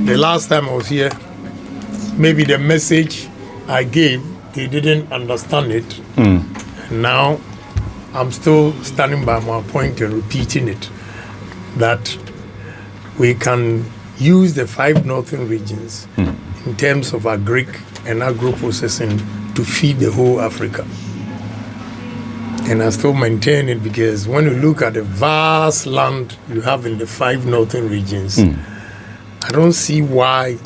the last time I was here, maybe the message I gave, they didn't understand it. And now I'm still standing by my point and repeating it, that we can use the 5 northern regions in terms of agric and agro-processing to feed the whole Africa. And I still maintain it because when you look at the vast land you have in the 5 northern regions, I don't see why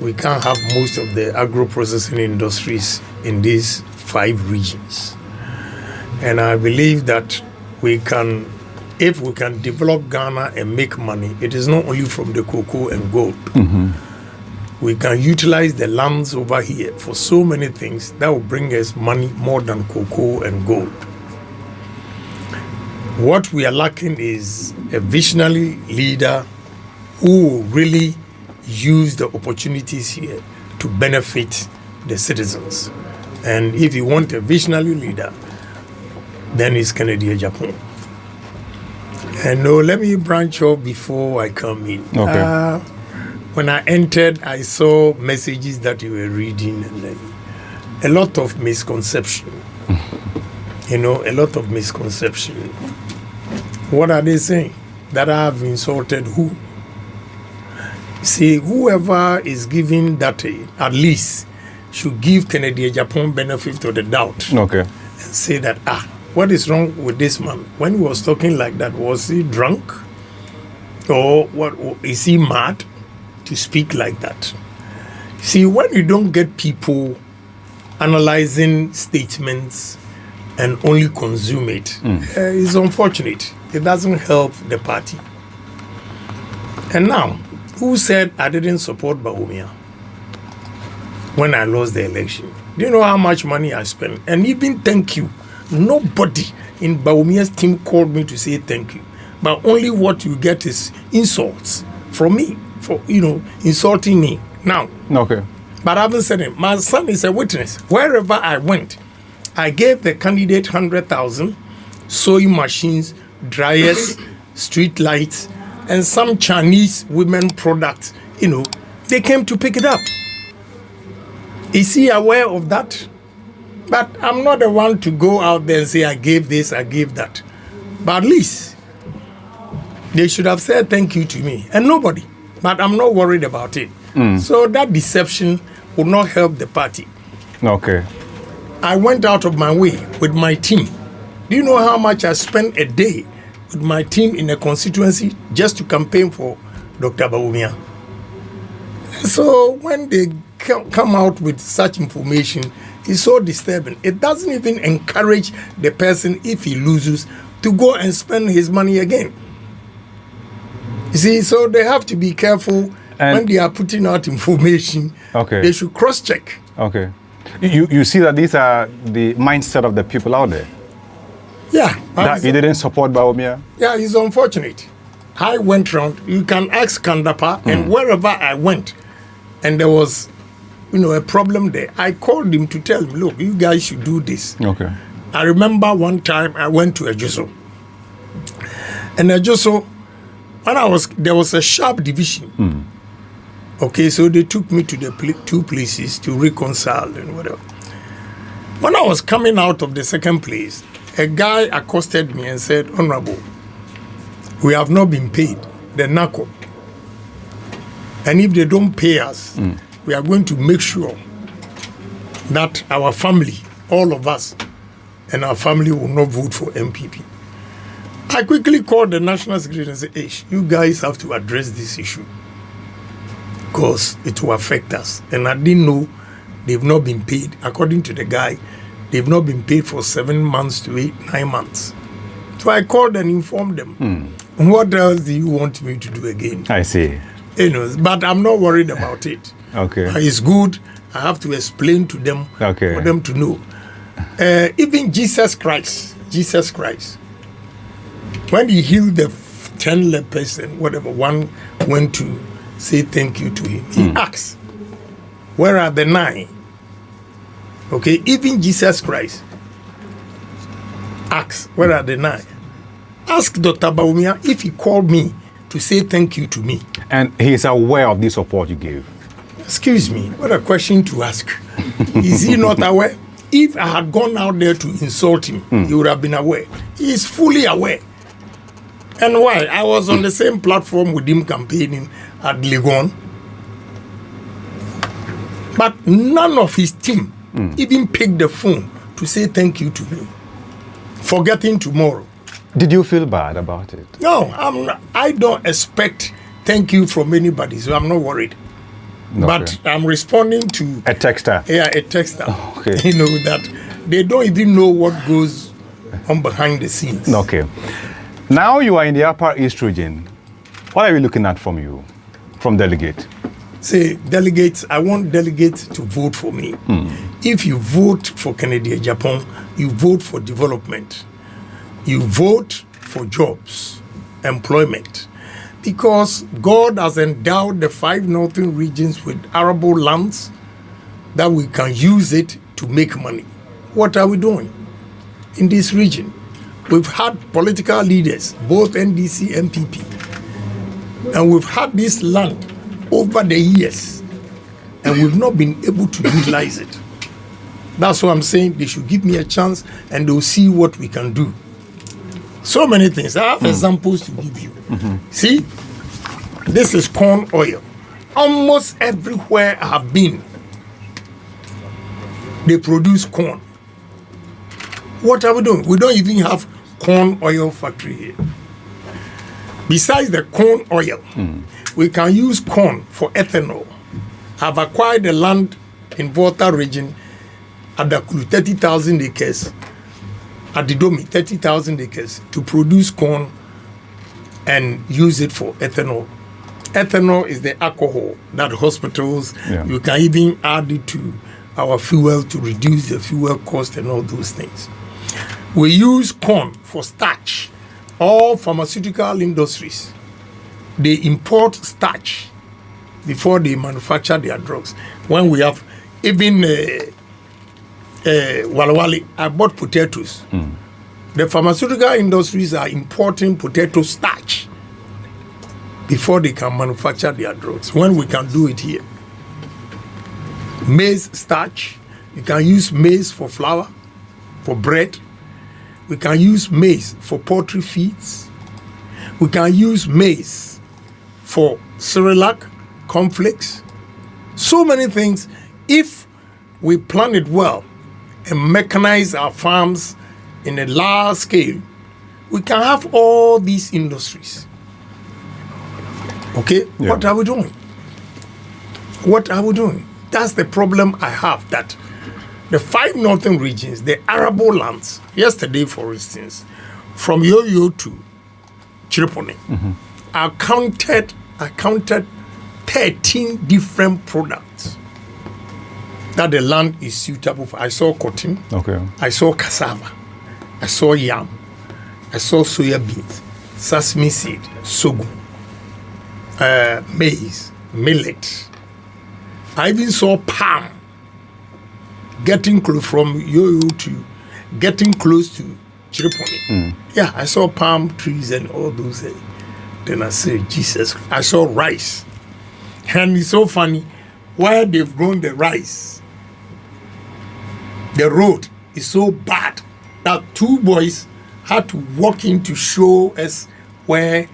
we can't have most of the agro-processing industries in these 5 regions. And I believe that we can, if we can develop Ghana and make money, it is not only from the cocoa and gold. We can utilize the lands over here for so many things that will bring us money more than cocoa and gold. What we are lacking is a visionary leader who will really use the opportunities here to benefit the citizens. And if you want a visionary leader, then it's Kennedy Agyapong. And no, let me branch off before I come in. Okay. When I entered, I saw messages that you were reading, and then a lot of misconception. A lot of misconception. What are they saying? That I have insulted who? See, whoever is giving that aid, at least should give Kennedy Agyapong benefit of the doubt. Okay. And say that, what is wrong with this man? When he was talking like that, was he drunk? Or what? Is he mad to speak like that? See, when you don't get people analyzing statements and only consume it, it's unfortunate. It doesn't help the party. And now, who said I didn't support Bawumia when I lost the election? Do you know how much money I spent? And even thank you. Nobody in Bawumia's team called me to say thank you. But only what you get is insults from me for, insulting me. Now. Okay. But I haven't said it. My son is a witness. Wherever I went, I gave the candidate 100,000 sewing machines, dryers, street lights, and some Chinese women products. They came to pick it up. Is he aware of that? But I'm not the one to go out there and say, I gave this, I gave that. But at least they should have said thank you to me. And nobody. But I'm not worried about it. So that deception will not help the party. Okay. I went out of my way with my team. Do you know how much I spent a day with my team in a constituency just to campaign for Dr. Bawumia? So when they come out with such information, it's so disturbing. It doesn't even encourage the person, if he loses, to go and spend his money again. You see, so they have to be careful when they are putting out information. Okay. They should cross-check. Okay. You see that these are the mindset of the people out there? Yeah. That you didn't support Bawumia? Yeah, it's unfortunate. I went round. You can ask Kandapa, and wherever I went, and there was, a problem there, I called him to tell him, look, you guys should do this. Okay. I remember one time I went to Ejoso. And Ejoso, there was a sharp division. Okay, so they took me to the 2 places to reconcile and whatever. When I was coming out of the second place, a guy accosted me and said, Honorable, we have not been paid, the NACO. And if they don't pay us, we are going to make sure that our family, all of us, and our family will not vote for MPP. I quickly called the National Secretary and said, hey, you guys have to address this issue because it will affect us. And I didn't know they've not been paid. According to the guy, they've not been paid for 7 months to 9 months. So I called and informed them. What else do you want me to do again? I see. But I'm not worried about it. Okay. It's good. I have to explain to them for them to know. Even Jesus Christ, when he healed the 10 lepers and whatever, one went to say thank you to him. He asked, where are the 9? Okay, even Jesus Christ asked, where are the 9? Ask Dr. Bawumia if he called me to say thank you to me. And he is aware of the support you gave. Excuse me, what a question to ask. Is he not aware? If I had gone out there to insult him, he would have been aware. He is fully aware. And why? I was on the same platform with him campaigning at Legon. But none of his team even picked the phone to say thank you to me. Forgetting tomorrow. Did you feel bad about it? No, I don't expect thank you from anybody, so I'm not worried. Okay. But I'm responding to a texter. Yeah, a texter. Okay. You know that they don't even know what goes on behind the scenes. Okay. Now you are in the Upper East region. What are we looking at from Delegate? Say, delegates, I want delegates to vote for me. If you vote for Kennedy Agyapong, you vote for development. You vote for jobs, employment. Because God has endowed the 5 northern regions with arable lands that we can use it to make money. What are we doing in this region? We've had political leaders, both NDC and PP, and we've had this land over the years, and we've not been able to utilize it. That's why I'm saying they should give me a chance, and they'll see what we can do. So many things. I have examples to give you. See, this is corn oil. Almost everywhere I have been, they produce corn. What are we doing? We don't even have corn oil factory here. Besides the corn oil, we can use corn for ethanol. I've acquired the land in Volta region at the Kulu, 30,000 acres, at the Domi, 30,000 acres, to produce corn and use it for ethanol. Ethanol is the alcohol that hospitals, you can even add it to our fuel to reduce the fuel cost and all those things. We use corn for starch. All pharmaceutical industries, they import starch before they manufacture their drugs. When we have even Walawali, I bought potatoes. The pharmaceutical industries are importing potato starch before they can manufacture their drugs, when we can do it here. Maize starch, you can use maize for flour, for bread. We can use maize for poultry feeds. We can use maize for Cerelac, cornflakes. So many things. If we plan it well and mechanize our farms in a large scale, we can have all these industries. Okay? Yeah. What are we doing? What are we doing? That's the problem I have, that the 5 northern regions, the arable lands, yesterday, for instance, from Yo-Yo to Chiripone, I counted 13 different products that the land is suitable for. I saw cotton, I saw cassava, I saw yam, I saw soya beans, sesame seed, sorghum, maize, millet. I even saw palm. Getting close from Yo-Yo to getting close to Chiripone. Yeah, I saw palm trees and all those. Then I said, Jesus. I saw rice. And it's so funny, where they've grown the rice, the road is so bad that 2 boys had to walk in to show us where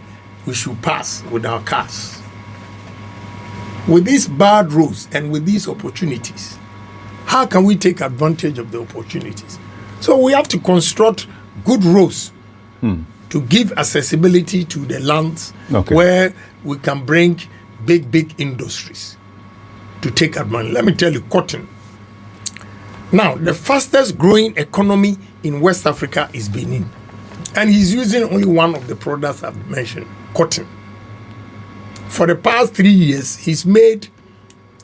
we should pass with our cars. With these bad roads and with these opportunities, how can we take advantage of the opportunities? So we have to construct good roads to give accessibility to the lands where we can bring big industries to take advantage. Let me tell you, cotton. Now, the fastest growing economy in West Africa is Benin. And he's using only one of the products I've mentioned, cotton. For the past 3 years, he's made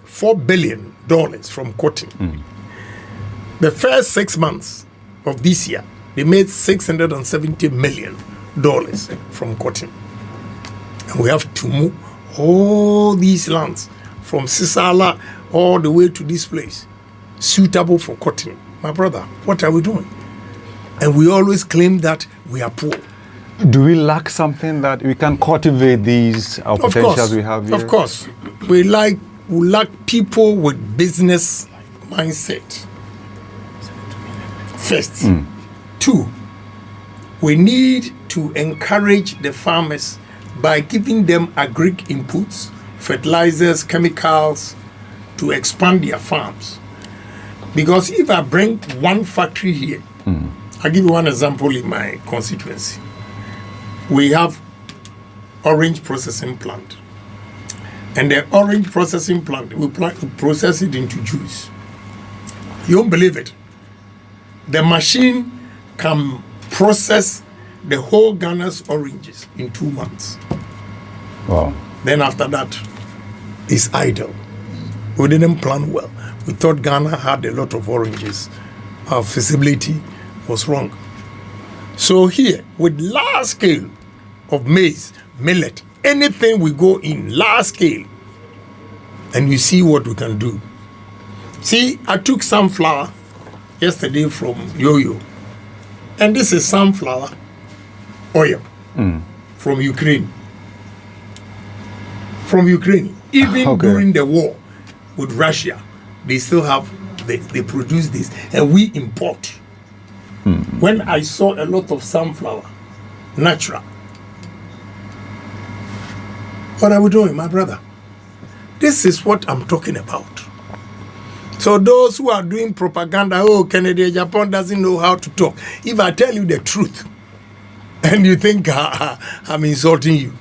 $4 billion from cotton. The first 6 months of this year, they made $670 million from cotton. And we have to move all these lands from Sisala all the way to this place, suitable for cotton. My brother, what are we doing? And we always claim that we are poor. Do we lack something that we can cultivate these potentials we have here? Of course. We lack people with business mindset. First. 2, we need to encourage the farmers by giving them agric inputs, fertilizers, chemicals to expand their farms. Because if I bring one factory here, I'll give you one example in my constituency. We have orange processing plant. And the orange processing plant, we process it into juice. You won't believe it. The machine can process the whole Ghana's oranges in 2 months. Wow. Then after that, it's idle. We didn't plan well. We thought Ghana had a lot of oranges. Our feasibility was wrong. So here, with large scale of maize, millet, anything we go in large scale, and you see what we can do. See, I took sunflower yesterday from Yo-Yo. And this is sunflower oil from Ukraine. From Ukraine. Even during the war with Russia, they still have, they produce this. And we import. When I saw a lot of sunflower, natural. What are we doing, my brother? This is what I'm talking about. So those who are doing propaganda, oh, Kennedy Agyapong doesn't know how to talk. If I tell you the truth, and you think I'm insulting you,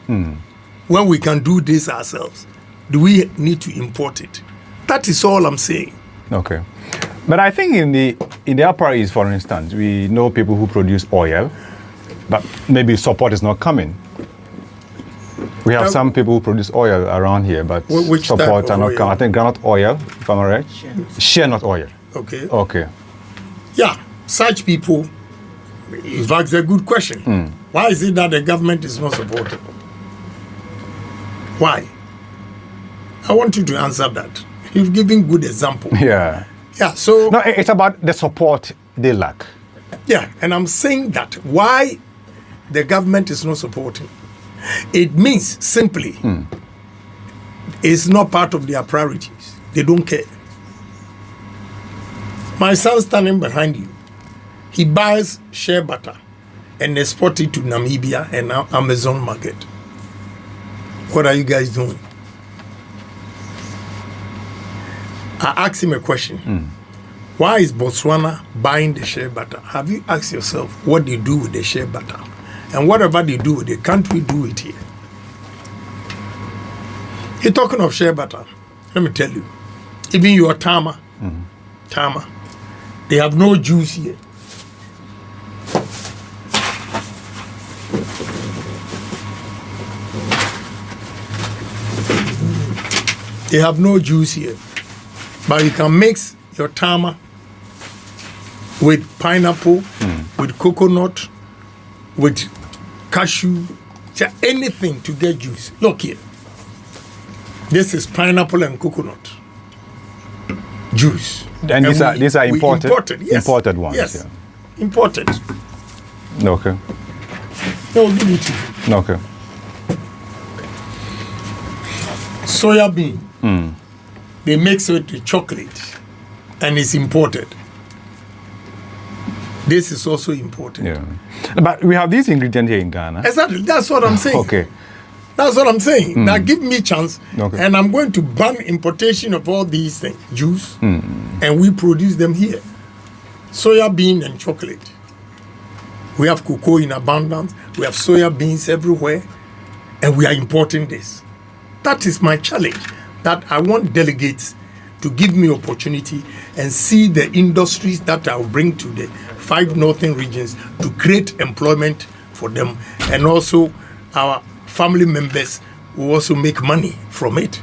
when we can do this ourselves, do we need to import it? That is all I'm saying. Okay. But I think in the Upper East, for instance, we know people who produce oil, but maybe support is not coming. We have some people who produce oil around here, but support are not coming. I think granite oil, if I'm right. Share not oil. Okay. Okay. Yeah, such people, in fact, it's a good question. Why is it that the government is not supporting? Why? I want you to answer that. You've given good example. Yeah. Yeah, so... No, it's about the support they lack. Yeah, and I'm saying that. Why the government is not supporting? It means simply it's not part of their priorities. They don't care. My son standing behind you, he buys shea butter and exports it to Namibia and Amazon market. What are you guys doing? I asked him a question. Why is Botswana buying the shea butter? Have you asked yourself what they do with the shea butter? And whatever they do with it, can't we do it here? You're talking of shea butter. Let me tell you. Even your Tama, they have no juice here. They have no juice here. But you can mix your Tama with pineapple, with coconut, with cashew, anything to get juice. Look here. This is pineapple and coconut juice. And these are imported? Yes. Imported ones? Yes. Yeah. Imported. Okay. They will give it to you. Okay. Soya bean. They mix it with chocolate and it's imported. This is also important. Yeah. But we have these ingredients here in Ghana. Exactly. That's what I'm saying. Okay. That's what I'm saying. Now give me a chance, Okay. and I'm going to ban importation of all these things, juice, and we produce them here. Soya bean and chocolate. We have cocoa in abundance. We have soya beans everywhere, and we are importing this. That is my challenge. That I want delegates to give me opportunity and see the industries that I'll bring to the 5 northern regions to create employment for them, and also our family members will also make money from it.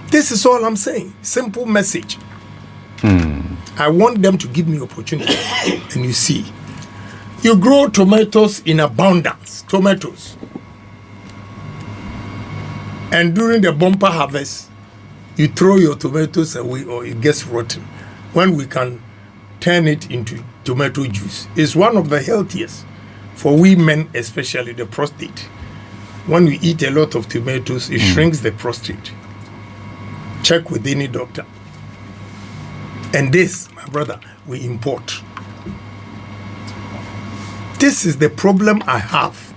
This is all I'm saying. Simple message. I want them to give me opportunity. And you see, you grow tomatoes in abundance, tomatoes. And during the bumper harvest, you throw your tomatoes away or it gets rotten. When we can turn it into tomato juice, it's one of the healthiest for we men, especially the prostate. When we eat a lot of tomatoes, it shrinks the prostate. Check with any doctor. And this, my brother, we import. This is the problem I have.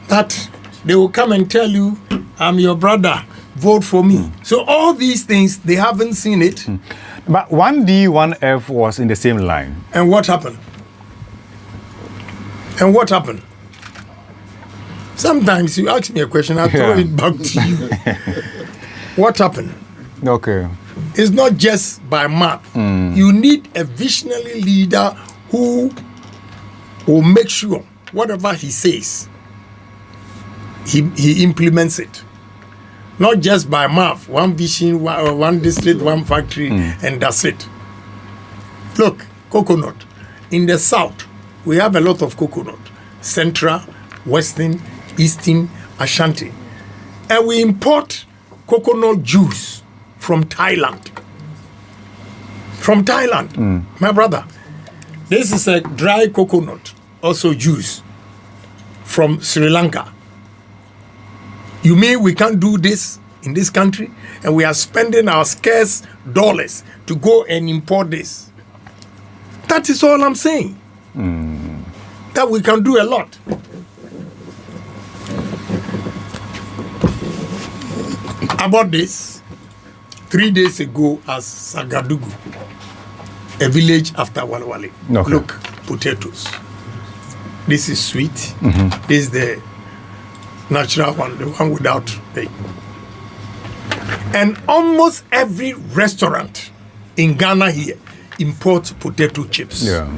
That they will come and tell you, I'm your brother, vote for me. So all these things, they haven't seen it. But 1D, 1F was in the same line. And what happened? And what happened? Sometimes you ask me a question, I throw it back to you. What happened? Okay. It's not just by mouth. You need a visionary leader who will make sure whatever he says, he implements it. Not just by mouth, one vision, one district, one factory, and that's it. Look, coconut. In the south, we have a lot of coconut. Central, Western, Eastern, Ashanti. And we import coconut juice from Thailand. From Thailand. My brother, this is a dry coconut, also juice, from Sri Lanka. You mean we can't do this in this country? And we are spending our scarce dollars to go and import this. That is all I'm saying. That we can do a lot. About this, 3 days ago at Sagadugu, a village after Walwale. Okay. Look, potatoes. This is sweet. This is the natural one, the one without the. And almost every restaurant in Ghana here imports potato chips. Yeah.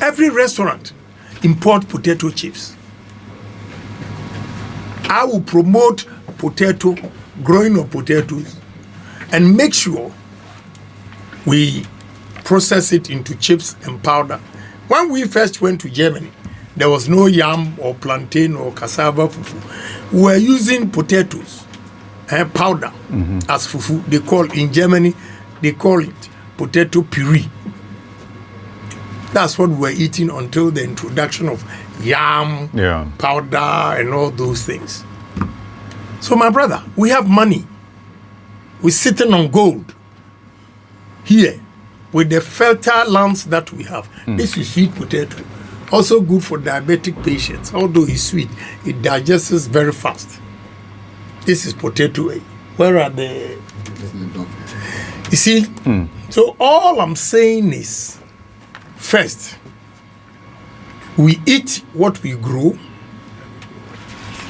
Every restaurant import potato chips. I will promote potato, growing of potatoes, and make sure we process it into chips and powder. When we first went to Germany, there was no yam or plantain or cassava fufu. We were using potatoes and powder as fufu. They call in Germany, they call it potato puree. That's what we were eating until the introduction of yam, powder, and all those things. So, my brother, we have money. We're sitting on gold here with the fertile lands that we have. This is sweet potato. Also good for diabetic patients. Although it's sweet, it digests very fast. This is potato. Where are the... You see? So all I'm saying is, first, we eat what we grow,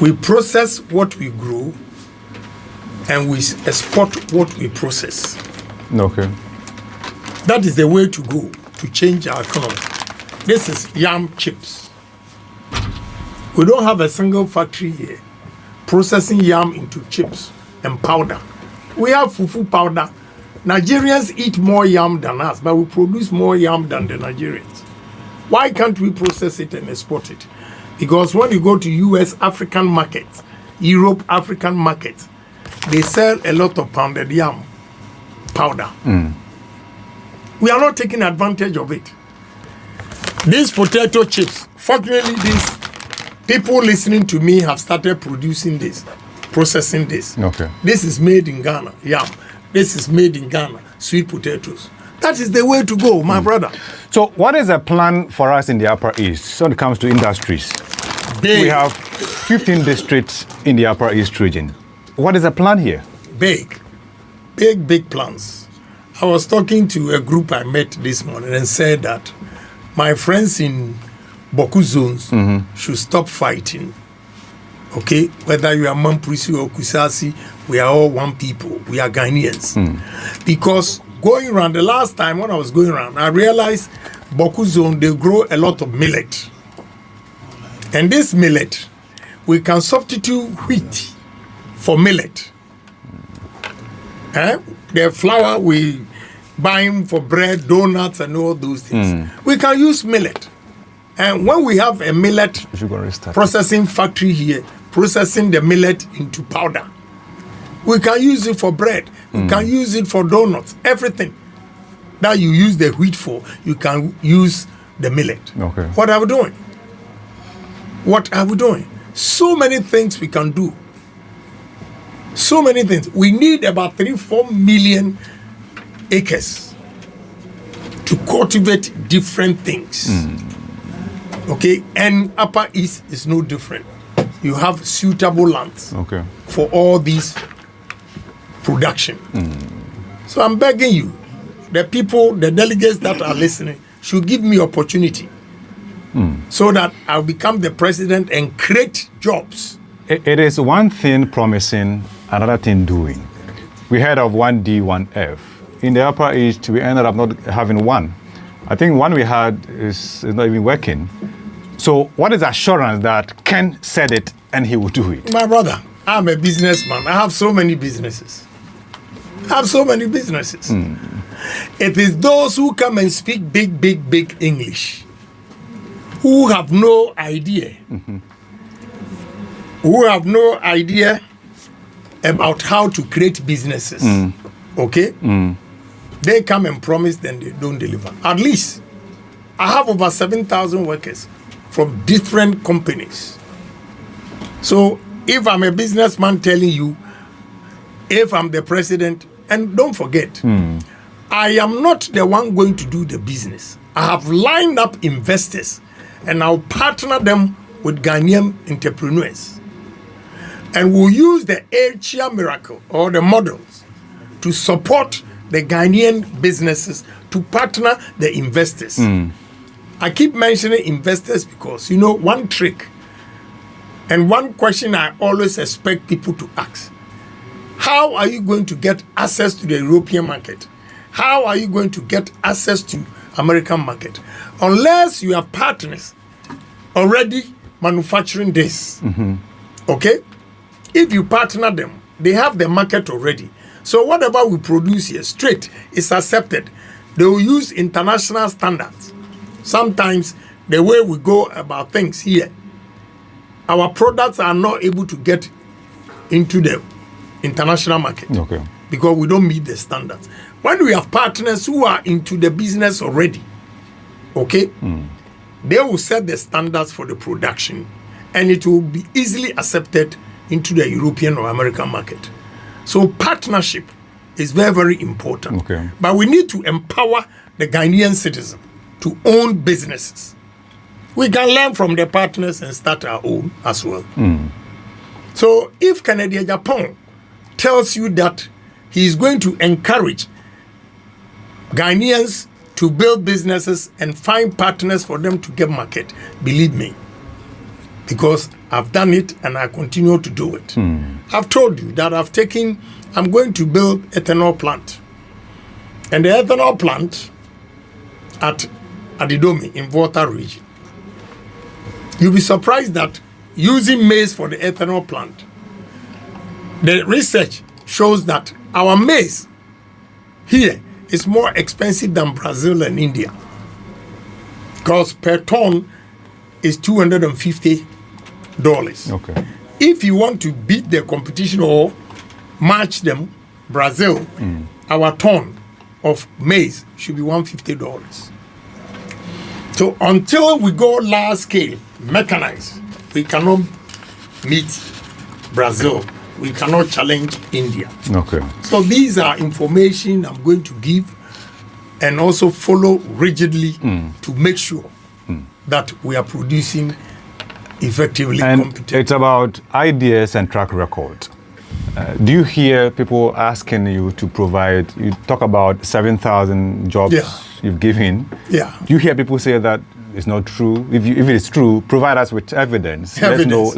we process what we grow, and we export what we process. Okay. That is the way to go to change our economy. This is yam chips. We don't have a single factory here processing yam into chips and powder. We have fufu powder. Nigerians eat more yam than us, but we produce more yam than the Nigerians. Why can't we process it and export it? Because when you go to US African markets, Europe African markets, they sell a lot of pounded yam powder. We are not taking advantage of it. These potato chips, fortunately, these people listening to me have started producing this, processing this. Okay. This is made in Ghana, yam. This is made in Ghana, sweet potatoes. That is the way to go, my brother. So what is the plan for us in the Upper East when it comes to industries? Big. We have 15 districts in the Upper East region. What is the plan here? Big plans. I was talking to a group I met this morning and said that my friends in Bawku zones should stop fighting. Okay? Whether you are Mamprisi or Kusasi, we are all one people. We are Ghanaians. Because going around, the last time when I was going around, I realized Bawku zone, they grow a lot of millet. And this millet, we can substitute wheat for millet. The flour we buy for bread, donuts, and all those things. We can use millet. And when we have a millet processing factory here, processing the millet into powder, we can use it for bread. We can use it for donuts. Everything that you use the wheat for, you can use the millet. Okay. What are we doing? What are we doing? So many things we can do. So many things. We need about 3-4 million acres to cultivate different things. Okay, and Upper East is no different. You have suitable lands for all these production. So I'm begging you, the people, the delegates that are listening, should give me opportunity so that I'll become the president and create jobs. It is one thing promising, another thing doing. We heard of 1D, 1F. In the Upper East, we ended up not having one. I think one we had is not even working. So what is the assurance that Ken said it and he will do it? My brother, I'm a businessman. I have so many businesses. It is those who come and speak big English who have no idea. Who have no idea about how to create businesses. Okay? They come and promise, then they don't deliver. At least, I have over 7,000 workers from different companies. So, if I'm a businessman telling you, if I'm the president, and don't forget, I am not the one going to do the business. I have lined up investors, and I'll partner them with Ghanaian entrepreneurs. And we'll use the Asia miracle or the models to support the Ghanaian businesses to partner the investors. I keep mentioning investors because, one trick and one question I always expect people to ask. How are you going to get access to the European market? How are you going to get access to American market? Unless you have partners already manufacturing this. Okay? If you partner them, they have the market already. So whatever we produce here, straight, is accepted. They will use international standards. Sometimes the way we go about things here, our products are not able to get into the international market because we don't meet the standards. When we have partners who are into the business already, okay, they will set the standards for the production and it will be easily accepted into the European or American market. So partnership is very important. But we need to empower the Ghanaian citizen to own businesses. We can learn from the partners and start our own as well. So if Kennedy Agyapong tells you that he is going to encourage Ghanaians to build businesses and find partners for them to get market, believe me, because I've done it and I continue to do it. I've told you that I'm going to build ethanol plant. And the ethanol plant at Adidomi in Volta region, you'll be surprised that using maize for the ethanol plant, the research shows that our maize here is more expensive than Brazil and India. Because per ton is $250. If you want to beat the competition or match them, Brazil, our ton of maize should be $150. So until we go large scale, mechanized, we cannot meet Brazil. We cannot challenge India. So these are information I'm going to give and also follow rigidly to make sure that we are producing effectively and competent. It's about ideas and track record. Do you hear people asking you to provide, you talk about 7,000 jobs you've given. Do you hear people say that it's not true? If it is true, provide us with evidence. Let's know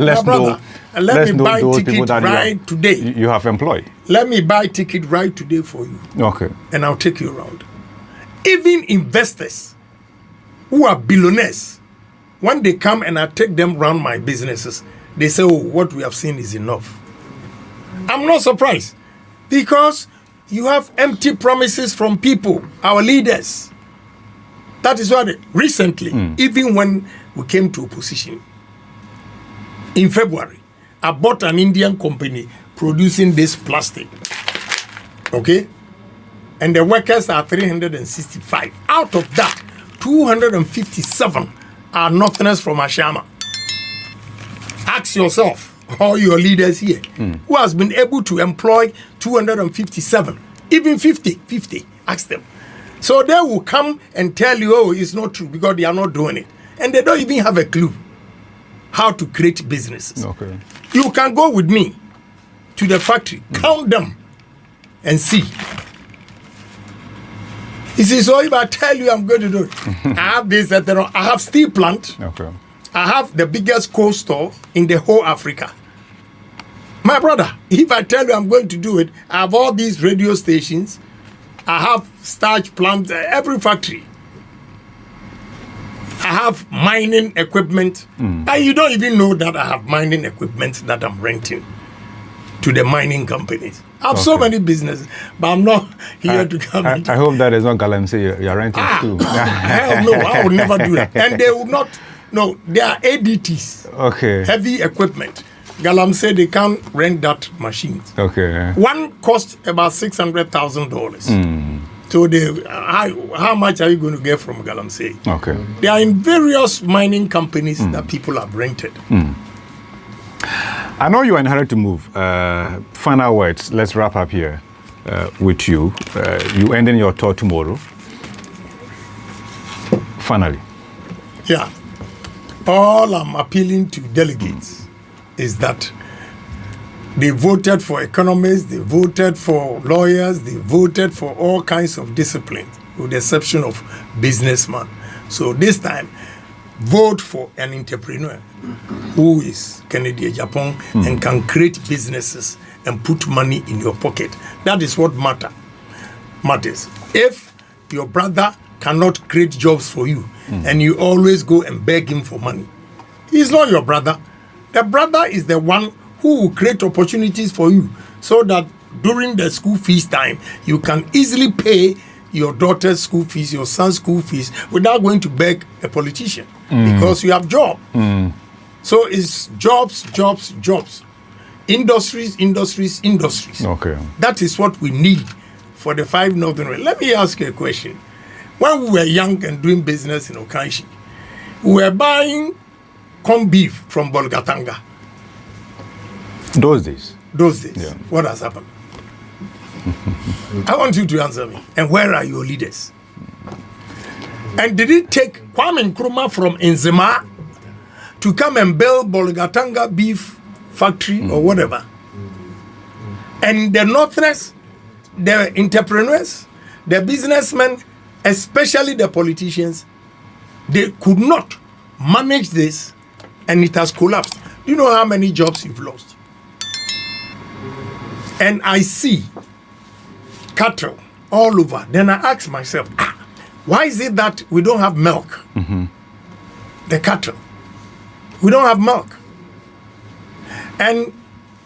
those people that today. You have employed. Let me buy ticket right today for you. And I'll take you around. Even investors who are billionaires, when they come and I take them around my businesses, they say, oh, what we have seen is enough. I'm not surprised because you have empty promises from people, our leaders. That is why recently, even when we came to opposition, in February, I bought an Indian company producing this plastic. And the workers are 365. Out of that, 257 are northerners from Ashama. Ask yourself, all your leaders here, who has been able to employ 257, even 50, ask them. So they will come and tell you, oh, it's not true because they are not doing it. And they don't even have a clue how to create businesses. Okay. You can go with me to the factory, count them, and see. He says, so if I tell you I'm going to do it, I have this, I have steel plant. Okay. I have the biggest coal store in the whole Africa. My brother, if I tell you I'm going to do it, I have all these radio stations. I have starch plants, every factory. I have mining equipment. And you don't even know that I have mining equipment that I'm renting to the mining companies. I have so many businesses, but I'm not here to come. I hope that is not Galamsey you're renting to. Hell no, I would never do that. And they will not. No, they are ADTs. Okay. Heavy equipment. Galamsey they can't rent that machine. Okay. One cost about $600,000. So how much are you going to get from Galamsey? Okay. They are in various mining companies that people have rented. I know you are in a hurry to move. Final words. Let's wrap up here with you. You ending your tour tomorrow. Finally. Yeah. All I'm appealing to delegates is that they voted for economists, they voted for lawyers, they voted for all kinds of disciplines, with the exception of businessmen. So this time, vote for an entrepreneur who is Kennedy Agyapong and can create businesses and put money in your pocket. That is what matters. If your brother cannot create jobs for you and you always go and beg him for money, he's not your brother. The brother is the one who will create opportunities for you so that during the school fees time, you can easily pay your daughter's school fees, your son's school fees, without going to beg a politician because you have job. So it's jobs. Industries. Okay. That is what we need for the 5 Northern Railways. Let me ask you a question. When we were young and doing business in Okanshi, we were buying corned beef from Bolgatanga. Those days. Yeah. What has happened? I want you to answer me. And where are your leaders? And did it take Kwame Nkrumah from Nzema to come and build Bolgatanga beef factory or whatever? And the Northerners, the entrepreneurs, the businessmen, especially the politicians, they could not manage this and it has collapsed. Do you know how many jobs you've lost? And I see cattle all over. Then I ask myself, why is it that we don't have milk? The cattle. We don't have milk. And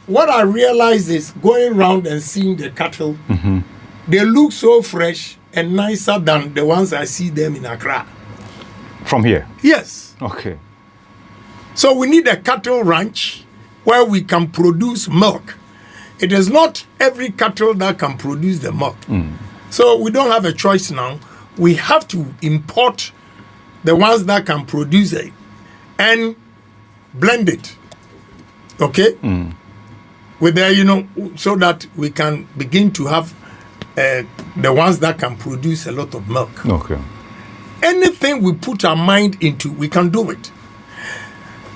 what I realize is going around and seeing the cattle, they look so fresh and nicer than the ones I see them in Accra. From here? Yes. Okay. So we need a cattle ranch where we can produce milk. It is not every cattle that can produce the milk. So we don't have a choice now. We have to import the ones that can produce it and blend it. Okay? With the, so that we can begin to have the ones that can produce a lot of milk. Okay. Anything we put our mind into, we can do it.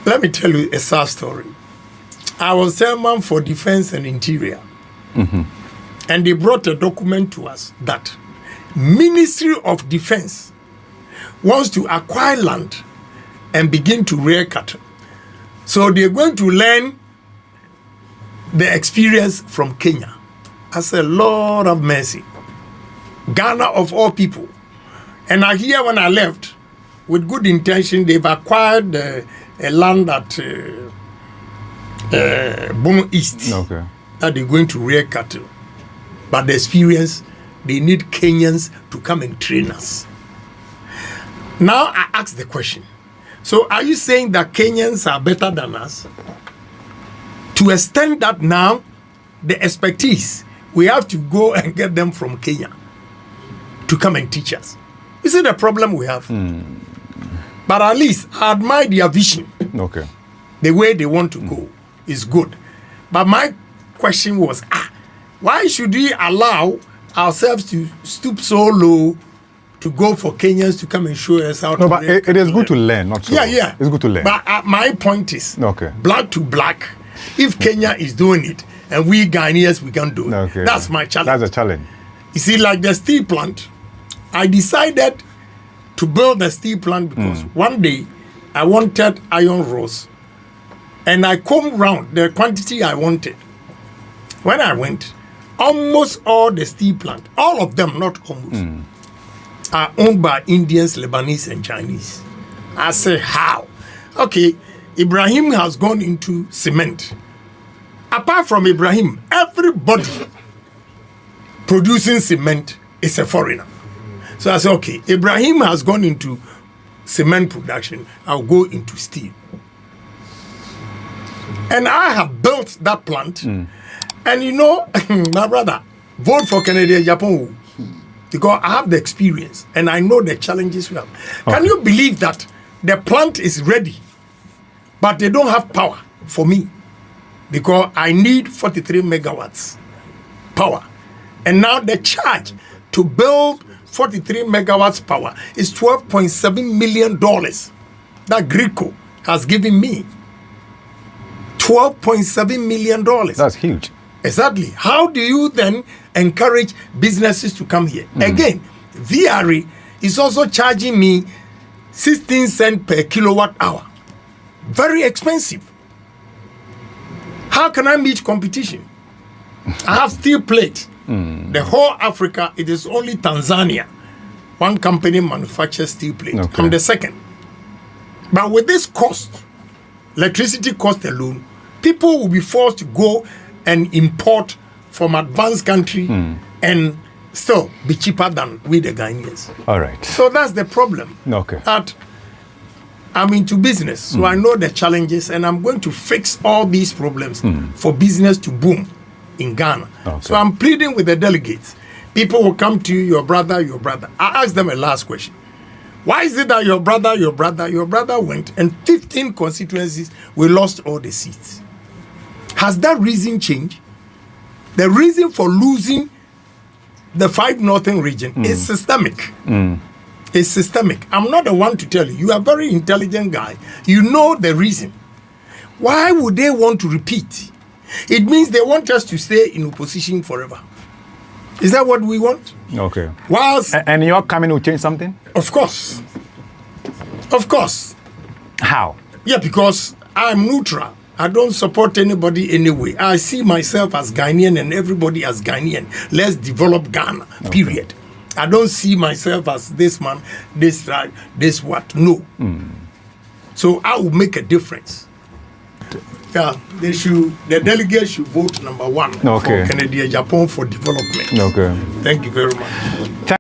Let me tell you a sad story. I was chairman for Defense and Interior. And they brought a document to us that Ministry of Defense wants to acquire land and begin to rear cattle. So they're going to learn the experience from Kenya. I said, Lord of mercy. Ghana of all people. And I hear when I left, with good intention, they've acquired a land at Bono East. Okay. That they're going to rear cattle. But the experience, they need Kenyans to come and train us. Now I ask the question. So are you saying that Kenyans are better than us? To extend that now, the expertise, we have to go and get them from Kenya to come and teach us. You see the problem we have? But at least I admire their vision. Okay. the way they want to go is good. But my question was, why should we allow ourselves to stoop so low to go for Kenyans to come and show us how to but it is good to learn, not so. Yeah. It's good to learn. But my point is, okay, black to black, if Kenya is doing it and we Ghanaians, we can do it. Okay. That's my challenge. That's a challenge. You see, like the steel plant, I decided to build a steel plant because one day I wanted iron rods and I come round the quantity I wanted. When I went, almost all the steel plant, all of them, not almost, are owned by Indians, Lebanese, and Chinese. I say, how? Okay, Ibrahim has gone into cement. Apart from Ibrahim, everybody producing cement is a foreigner. So I said, okay, Ibrahim has gone into cement production, I'll go into steel. And I have built that plant. And you know, my brother, vote for Kennedy Agyapong because I have the experience and I know the challenges we have. Can you believe that the plant is ready, but they don't have power for me because I need 43 megawatts power. And now the charge to build 43 megawatts power is $12.7 million that Greco has given me. $12.7 million. That's huge. Exactly. How do you then encourage businesses to come here? Again, VRE is also charging me 16 cents per kilowatt hour. Very expensive. How can I meet competition? I have steel plate. The whole Africa, it is only Tanzania. One company manufactures steel plate. Okay. I'm the second. But with this cost, electricity cost alone, people will be forced to go and import from advanced country and still be cheaper than we the Ghanaians. All right. So that's the problem. Okay. That I'm into business, so I know the challenges and I'm going to fix all these problems for business to boom in Ghana. Okay. So I'm pleading with the delegates. People will come to you, your brother. I asked them a last question. Why is it that your brother went and 15 constituencies, we lost all the seats? Has that reason changed? The reason for losing the 5 Northern region is systemic. It's systemic. I'm not the one to tell you. You are a very intelligent guy. You know the reason. Why would they want to repeat? It means they want us to stay in opposition forever. Is that what we want? Okay. Whilst, And your coming will change something? of course. Of course. How? Yeah, because I'm neutral. I don't support anybody anyway. I see myself as Ghanaian and everybody as Ghanaian. Let's develop Ghana, period. I don't see myself as this man, this tribe, this what. No. So I will make a difference. Yeah, the delegates should vote number 1 Okay. for Kennedy Agyapong for development. Okay. Thank you very much.